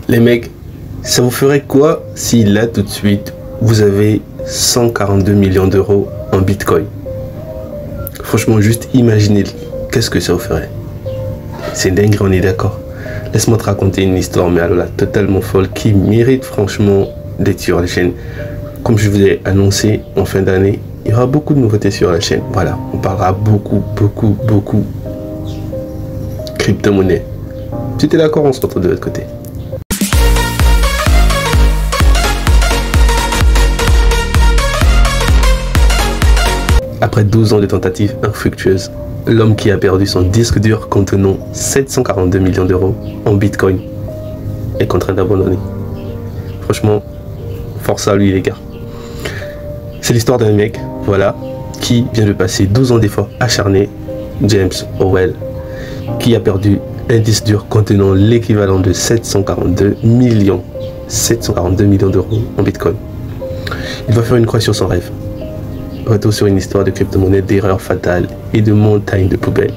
Les mecs, ça vous ferait quoi si là tout de suite vous avez 142 millions d'euros en bitcoin? Franchement, juste imaginez qu'est-ce que ça vous ferait. C'est dingue, on est d'accord. Laisse-moi te raconter une histoire, mais alors là, totalement folle, qui mérite franchement d'être sur la chaîne. Comme je vous ai annoncé, en fin d'année, il y aura beaucoup de nouveautés sur la chaîne. Voilà, on parlera beaucoup crypto-monnaie. Si tu es d'accord, on se retrouve de l'autre côté. Après 12 ans de tentatives infructueuses, l'homme qui a perdu son disque dur contenant 742 millions d'euros en bitcoin est contraint d'abandonner. Franchement, force à lui les gars. C'est l'histoire d'un mec, voilà, qui vient de passer 12 ans d'efforts acharnés, James Howell, qui a perdu un disque dur contenant l'équivalent de 742 millions d'euros en bitcoin. Il va faire une croix sur son rêve. Retour sur une histoire de crypto-monnaie, d'erreurs fatales et de montagnes de poubelles.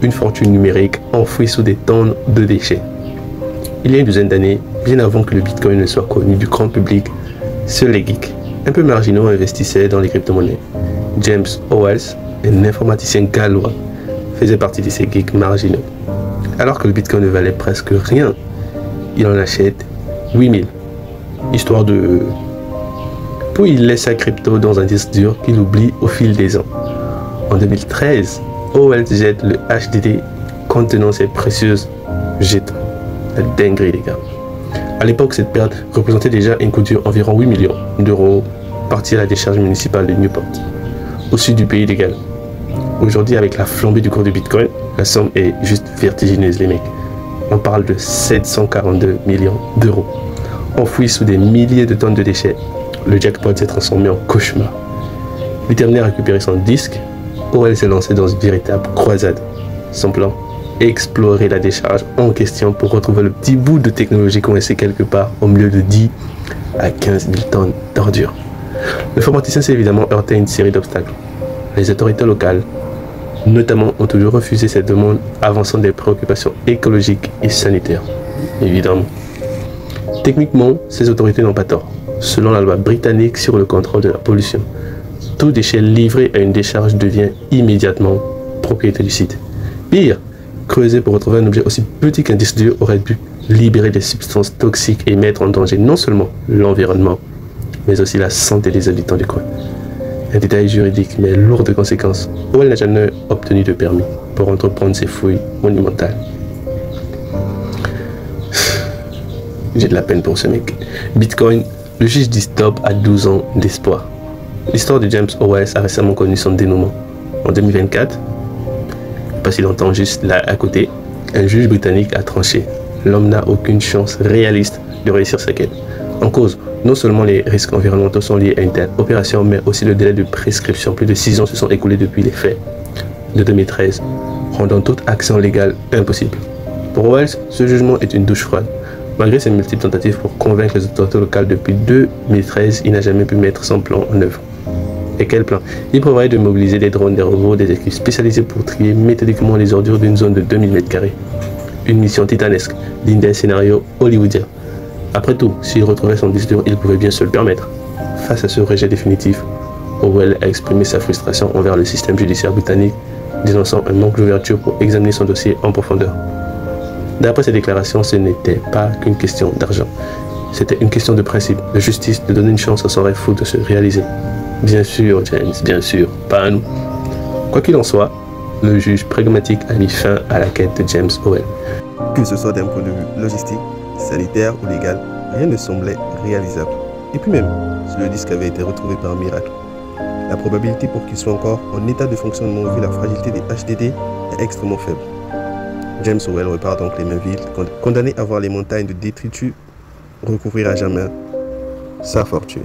Une fortune numérique enfouie sous des tonnes de déchets. Il y a une douzaine d'années, bien avant que le bitcoin ne soit connu du grand public, seuls les geeks, un peu marginaux, investissaient dans les crypto-monnaies. James Howell, un informaticien gallois, faisait partie de ces geeks marginaux. Alors que le bitcoin ne valait presque rien, il en achète 8000, histoire de... Puis il laisse sa crypto dans un disque dur qu'il oublie au fil des ans. En 2013, Howell jette le HDD contenant ses précieuses jetons. La dinguerie les gars. À l'époque, cette perte représentait déjà un coût d'environ 8 millions d'euros parti à la décharge municipale de Newport, au sud du pays légal. Aujourd'hui, avec la flambée du cours du Bitcoin, la somme est juste vertigineuse les mecs. On parle de 742 millions d'euros, enfouis sous des milliers de tonnes de déchets. Le jackpot s'est transformé en cauchemar. Déterminé à récupérer son disque, Howell s'est lancé dans une véritable croisade. Son plan, explorer la décharge en question pour retrouver le petit bout de technologie coincé quelque part au milieu de 10 à 15 000 tonnes d'ordures. Le informaticien s'est évidemment heurté à une série d'obstacles. Les autorités locales, notamment, ont toujours refusé cette demande, avançant des préoccupations écologiques et sanitaires. Évidemment. Techniquement, ces autorités n'ont pas tort. Selon la loi britannique sur le contrôle de la pollution, tout déchet livré à une décharge devient immédiatement propriété du site. Pire, creuser pour retrouver un objet aussi petit qu'un disque dur aurait pu libérer des substances toxiques et mettre en danger non seulement l'environnement, mais aussi la santé des habitants du coin. Un détail juridique mais lourd de conséquences. Howell n'a jamais obtenu de permis pour entreprendre ces fouilles monumentales. J'ai de la peine pour ce mec. Bitcoin, le juge dit stop à 12 ans d'espoir. L'histoire de James Howell a récemment connu son dénouement. En 2024, pas si longtemps juste là à côté, un juge britannique a tranché. L'homme n'a aucune chance réaliste de réussir sa quête. En cause, non seulement les risques environnementaux sont liés à une telle opération, mais aussi le délai de prescription. Plus de 6 ans se sont écoulés depuis les faits de 2013, rendant toute action légale impossible. Pour Howell, ce jugement est une douche froide. Malgré ses multiples tentatives pour convaincre les autorités locales depuis 2013, il n'a jamais pu mettre son plan en œuvre. Et quel plan? Il prévoyait de mobiliser des drones, des robots, des équipes spécialisées pour trier méthodiquement les ordures d'une zone de 2000 m². Une mission titanesque, digne d'un scénario hollywoodien. Après tout, s'il retrouvait son disque dur, il pouvait bien se le permettre. Face à ce rejet définitif, Howell a exprimé sa frustration envers le système judiciaire britannique, dénonçant un manque d'ouverture pour examiner son dossier en profondeur. D'après ses déclarations, ce n'était pas qu'une question d'argent. C'était une question de principe, de justice, de donner une chance à son rêve fou de se réaliser. Bien sûr, James, bien sûr, pas à nous. Quoi qu'il en soit, le juge pragmatique a mis fin à la quête de James Howell. Que ce soit d'un point de vue logistique, sanitaire ou légal, rien ne semblait réalisable. Et puis même, si le disque avait été retrouvé par miracle, la probabilité pour qu'il soit encore en état de fonctionnement vu la fragilité des HDD est extrêmement faible. James Howell repart donc les mains vides, condamné à voir les montagnes de détritus recouvrir à jamais sa fortune.